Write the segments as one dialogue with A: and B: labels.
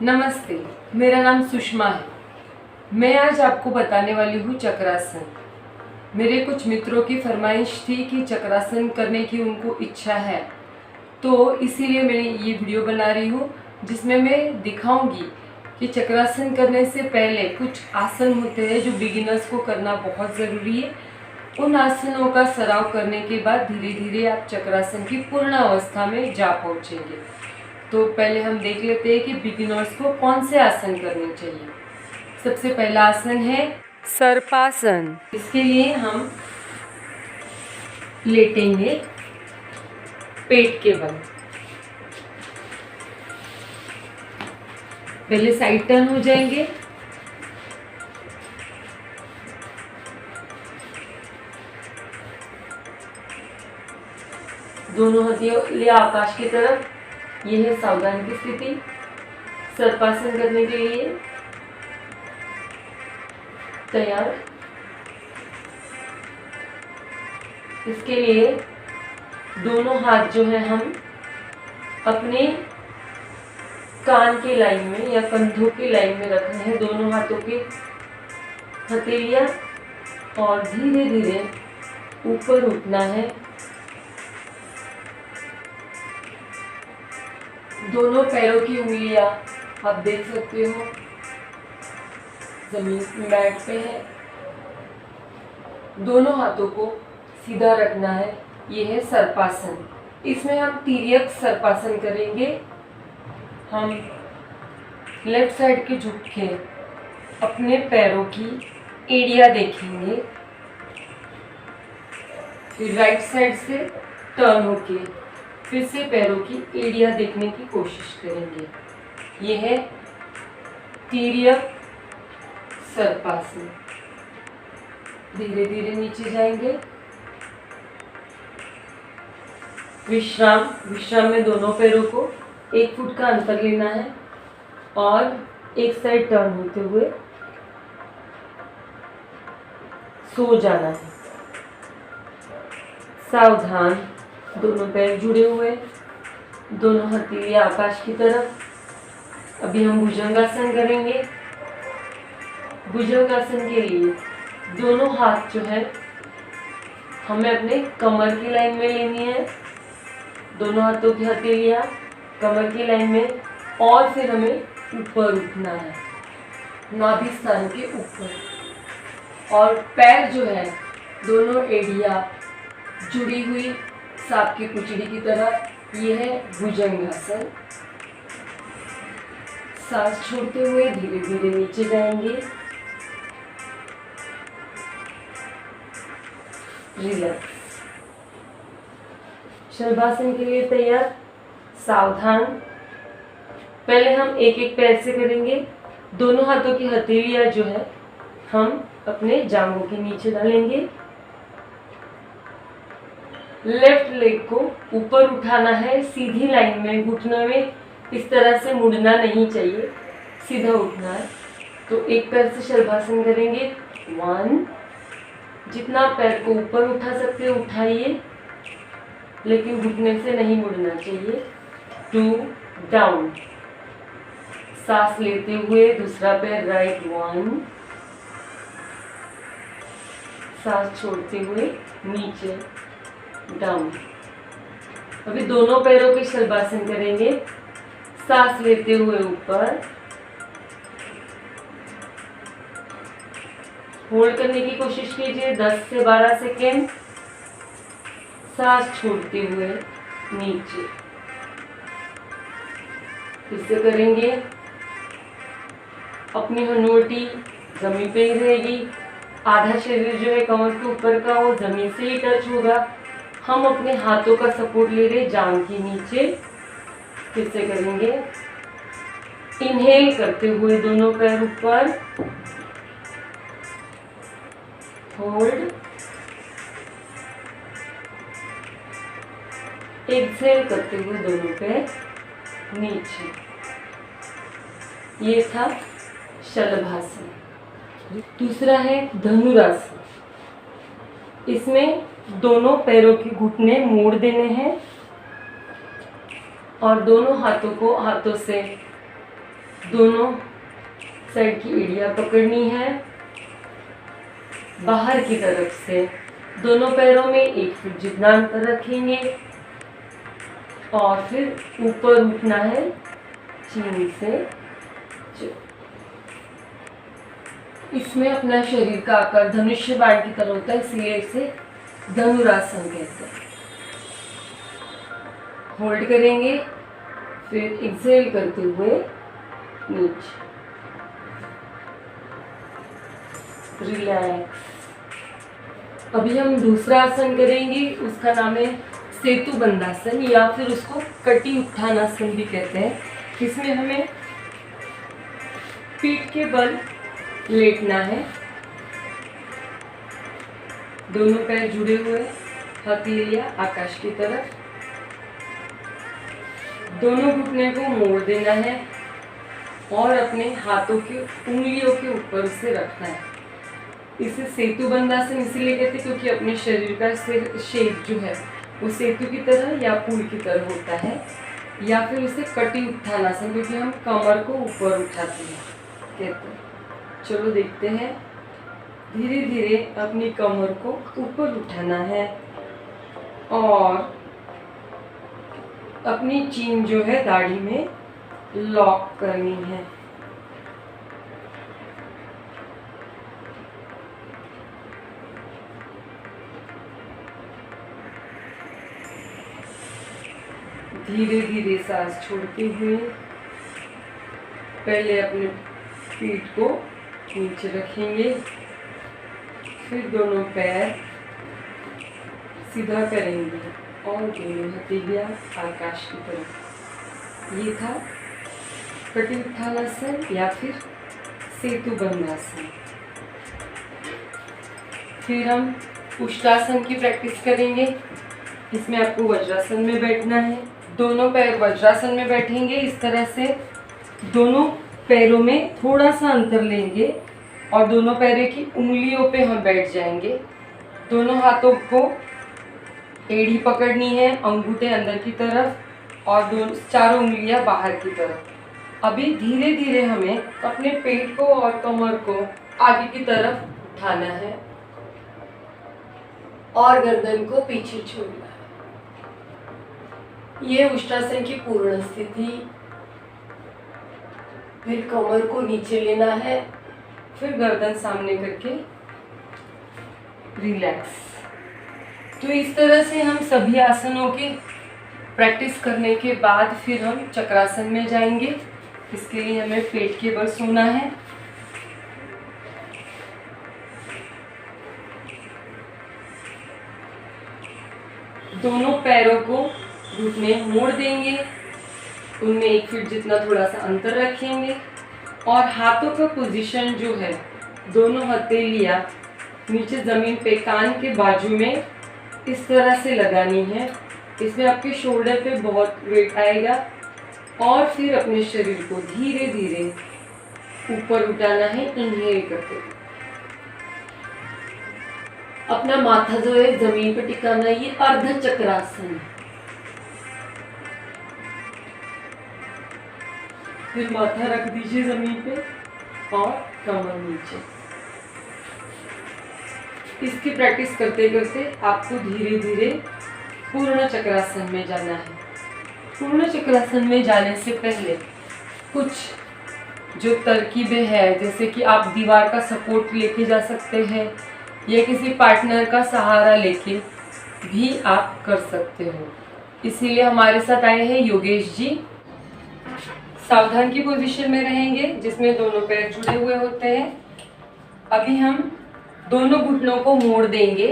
A: नमस्ते, मेरा नाम सुषमा है। मैं आज आपको बताने वाली हूँ चक्रासन। मेरे कुछ मित्रों की फरमाइश थी कि चक्रासन करने की उनको इच्छा है, तो इसीलिए मैं ये वीडियो बना रही हूँ जिसमें मैं दिखाऊंगी कि चक्रासन करने से पहले कुछ आसन होते हैं जो बिगिनर्स को करना बहुत ज़रूरी है। उन आसनों का सराव करने के बाद धीरे धीरे आप चक्रासन की पूर्ण अवस्था में जा पहुँचेंगे। तो पहले हम देख लेते हैं कि बिगिनर्स को कौन से आसन करने चाहिए। सबसे पहला आसन है सर्पासन। इसके लिए हम लेटेंगे पेट के बल। पहले साइड टर्न हो जाएंगे, दोनों हथेली आकाश की तरफ। यह है सावधान की स्थिति सर्पासन करने के लिए। तैयार। इसके लिए दोनों हाथ जो है हम अपने कान की लाइन में या कंधों की लाइन में रखने हैं, दोनों हाथों की हथेलियां, और धीरे धीरे ऊपर उठना है। दोनों पैरों की उंगलियां आप देख सकते हो जमीन मैट पे है। दोनों हाथों को सीधा रखना है। यह है सर्पासन। इसमें हम तिर्यक सर्पासन करेंगे। हम लेफ्ट साइड के झुक के अपने पैरों की एड़ियां देखेंगे, फिर राइट साइड से टर्न होके फिर से पैरों की एड़ियां देखने की कोशिश करेंगे। यह है तिर्यक सर्पासन। धीरे धीरे नीचे जाएंगे। विश्राम में दोनों पैरों को 1 फुट का अंतर लेना है और एक साइड टर्न होते हुए सो जाना है। सावधान, दोनों पैर जुड़े हुए, दोनों हथेलियां आकाश की तरफ। अभी हम भुजंगासन करेंगे। भुजंगासन के लिए दोनों हाथ जो है हमें अपने कमर की लाइन में लेनी है। दोनों हाथों की हथेलियां कमर की लाइन में, और फिर हमें ऊपर उठना है नाभि स्थान के ऊपर। और पैर जो है दोनों एड़ियां जुड़ी हुई सांप की कुचड़ी की तरह। यह है भुजंगासन। सांस छोड़ते हुए धीरे धीरे नीचे जाएंगे। रिलैक्स। शलभासन के लिए तैयार। सावधान, पहले हम एक एक पैर से करेंगे। दोनों हाथों की हथेलियां जो है हम अपने जांघों के नीचे डालेंगे। लेफ्ट लेग को ऊपर उठाना है सीधी लाइन में, घुटनों में इस तरह से मुड़ना नहीं चाहिए, सीधा उठना है। तो एक पैर से शलभासन करेंगे। 1, जितना पैर को ऊपर उठा सकते हो उठाइए, लेकिन घुटने से नहीं मुड़ना चाहिए। 2, डाउन। सांस लेते हुए दूसरा पैर राइट। 1, सांस छोड़ते हुए नीचे, डाउन। अभी दोनों पैरों के शलभासन करेंगे। सांस लेते हुए ऊपर, होल्ड करने की कोशिश कीजिए 10 से 12 सेकेंड। सांस छोड़ते हुए नीचे, फिर से करेंगे। अपनी हनुवटी जमीन पे ही रहेगी। आधा शरीर जो है कमर के ऊपर का वो जमीन से ही टच होगा। हम अपने हाथों का सपोर्ट ले रहे जांघ के नीचे। फिर से करेंगे। इनहेल करते हुए दोनों पैर ऊपर, होल्ड। एक्सहेल करते हुए दोनों पैर नीचे। ये था शलभासन। दूसरा है धनुरासन। इसमें दोनों पैरों के घुटने मोड़ देने हैं और दोनों हाथों को हाथों से दोनों साइड की एड़ियाँ पकड़नी है। बाहर की तरफ से दोनों पैरों में 1 फुट जितना अंतर रखेंगे और फिर ऊपर उठना है चीन से। इसमें अपना शरीर का आकार धनुष्य बाण की तरह होता है, इसलिए इसे धनुरासन कहते हैं। होल्ड करेंगे, फिर एक्सेल करते हुए नीचे, रिलैक्स। अभी हम दूसरा आसन करेंगे, उसका नाम है सेतु बंधासन या फिर उसको कटी उत्थानासन भी कहते हैं। इसमें हमें पीठ के बल लेटना है, दोनों पैर जुड़े हुए, हथेलियां आकाश की तरफ, दोनों घुटने को मोड़ देना है और अपने हाथों की उंगलियों के ऊपर से रखना है। इसे सेतु बंधासन इसीलिए कहते हैं क्योंकि अपने शरीर का शेप जो है वो सेतु की तरह या पुल की तरह होता है, या फिर उसे कटी उत्थानासन क्योंकि हम कमर को ऊपर उठाते हैं कहते हैं। चलो देखते हैं। धीरे धीरे अपनी कमर को ऊपर उठाना है और अपनी चीन जो है दाढ़ी में लॉक करनी है। धीरे धीरे सांस छोड़ते हुए पहले अपने पीठ को नीचे रखेंगे, फिर दोनों पैर सीधा करेंगे और दोनों हथेलियां आकाश की तरफ। ये था कटी उत्थानासन या फिर सेतु बंधासन। फिर हम उष्टासन की प्रैक्टिस करेंगे। इसमें आपको वज्रासन में बैठना है, दोनों पैर वज्रासन में बैठेंगे। इस तरह से दोनों पैरों में थोड़ा सा अंतर लेंगे और दोनों पैरों की उंगलियों पे हम बैठ जाएंगे। दोनों हाथों को एड़ी पकड़नी है, अंगूठे अंदर की तरफ और दोनों चारों उंगलियां बाहर की तरफ। अभी धीरे धीरे हमें अपने पेट को और कमर को आगे की तरफ उठाना है और गर्दन को पीछे छोड़ना है। ये उष्टासन की पूर्ण स्थिति। फिर कमर को नीचे लेना है, फिर गर्दन सामने करके रिलैक्स। तो इस तरह से हम सभी आसनों की प्रैक्टिस करने के बाद फिर हम चक्रासन में जाएंगे। इसके लिए हमें पेट के बल सोना है। दोनों पैरों को घुटने मोड़ देंगे, उनमें 1 फीट जितना थोड़ा सा अंतर रखेंगे और हाथों का पोजीशन जो है दोनों हथेलियां नीचे ज़मीन पे कान के बाजू में इस तरह से लगानी है। इसमें आपके शोल्डर पे बहुत वेट आएगा और फिर अपने शरीर को धीरे धीरे ऊपर उठाना है, इनहेल करते हुए। अपना माथा जो है जमीन पर टिकाना, ये अर्ध चक्रासन है। फिर माथा रख दीजिए जमीन पे और कमर नीचे। इसकी प्रैक्टिस करते करते आपको धीरे धीरे पूर्ण चक्रासन में जाना है। पूर्ण चक्रासन में जाने से पहले कुछ जो तरकीबें हैं, जैसे कि आप दीवार का सपोर्ट लेके जा सकते हैं या किसी पार्टनर का सहारा लेके भी आप कर सकते हो। इसीलिए हमारे साथ आए हैं योगेश जी। सावधान की पोजीशन में रहेंगे जिसमें दोनों पैर जुड़े हुए होते हैं। अभी हम दोनों घुटनों को मोड़ देंगे।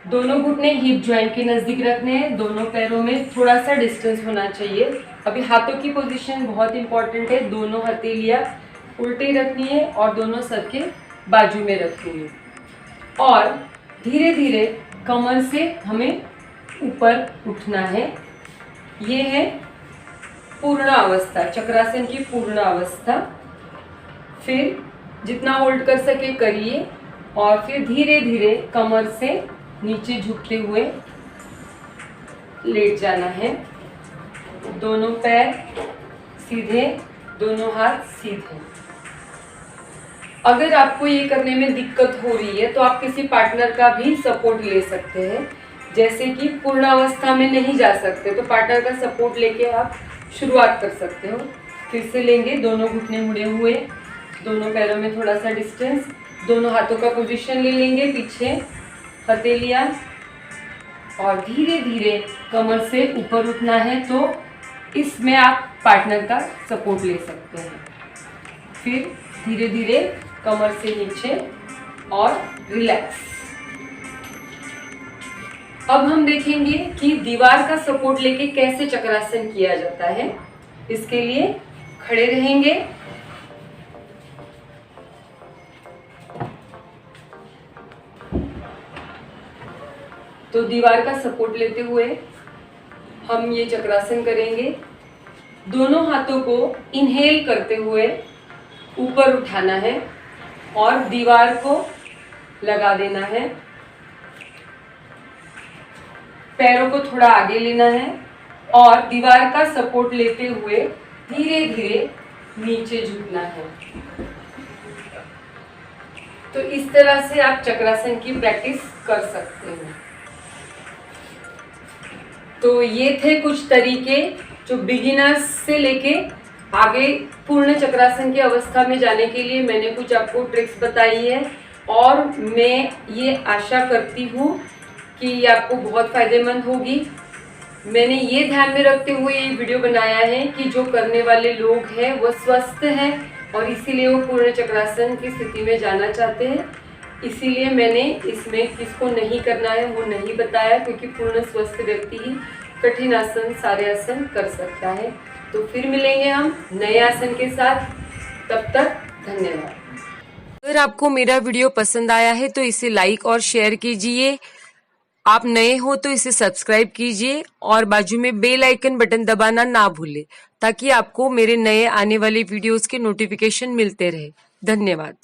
A: दोनों घुटने हिप जॉइंट के नज़दीक रखने हैं। दोनों पैरों में थोड़ा सा डिस्टेंस होना चाहिए। अभी हाथों की पोजीशन बहुत इंपॉर्टेंट है। दोनों हथेलियां उल्टी रखनी है और दोनों सर के बाजू में रखनी है और धीरे धीरे कमर से हमें ऊपर उठना है। ये है पूर्ण अवस्था, चक्रासन की पूर्ण अवस्था। फिर जितना होल्ड कर सके करिए और फिर धीरे धीरे कमर से नीचे झुकते हुए लेट जाना है। दोनों पैर सीधे, दोनों हाथ सीधे। अगर आपको ये करने में दिक्कत हो रही है तो आप किसी पार्टनर का भी सपोर्ट ले सकते हैं। जैसे कि पूर्ण अवस्था में नहीं जा सकते तो पार्टनर का सपोर्ट लेके आप शुरुआत कर सकते हो। फिर से लेंगे, दोनों घुटने मुड़े हुए, दोनों पैरों में थोड़ा सा डिस्टेंस, दोनों हाथों का पोजीशन ले लेंगे पीछे, हथेलियां, और धीरे धीरे कमर से ऊपर उठना है तो इसमें आप पार्टनर का सपोर्ट ले सकते हैं। फिर धीरे धीरे कमर से नीचे और रिलैक्स। अब हम देखेंगे कि दीवार का सपोर्ट लेके कैसे चक्रासन किया जाता है। इसके लिए खड़े रहेंगे, तो दीवार का सपोर्ट लेते हुए हम ये चक्रासन करेंगे। दोनों हाथों को इनहेल करते हुए ऊपर उठाना है और दीवार को लगा देना है। पैरों को थोड़ा आगे लेना है और दीवार का सपोर्ट लेते हुए धीरे धीरे नीचे झुकना है। तो इस तरह से आप चक्रासन की प्रैक्टिस कर सकते हैं। तो ये थे कुछ तरीके जो बिगिनर्स से लेके आगे पूर्ण चक्रासन की अवस्था में जाने के लिए मैंने कुछ आपको ट्रिक्स बताई है, और मैं ये आशा करती हूँ कि ये आपको बहुत फायदेमंद होगी। मैंने ये ध्यान में रखते हुए ये वीडियो बनाया है कि जो करने वाले लोग हैं वो स्वस्थ हैं और इसीलिए वो पूर्ण चक्रासन की स्थिति में जाना चाहते हैं। इसीलिए मैंने इसमें किसको नहीं करना है वो नहीं बताया, क्योंकि पूर्ण स्वस्थ व्यक्ति ही कठिन आसन, सारे आसन कर सकता है। तो फिर मिलेंगे हम नए आसन के साथ, तब तक धन्यवाद। अगर आपको मेरा वीडियो पसंद आया है तो इसे लाइक और शेयर कीजिए। आप नए हो तो इसे सब्सक्राइब कीजिए और बाजू में बेल आइकन बटन दबाना ना भूलें, ताकि आपको मेरे नए आने वाले वीडियोस के नोटिफिकेशन मिलते रहे। धन्यवाद।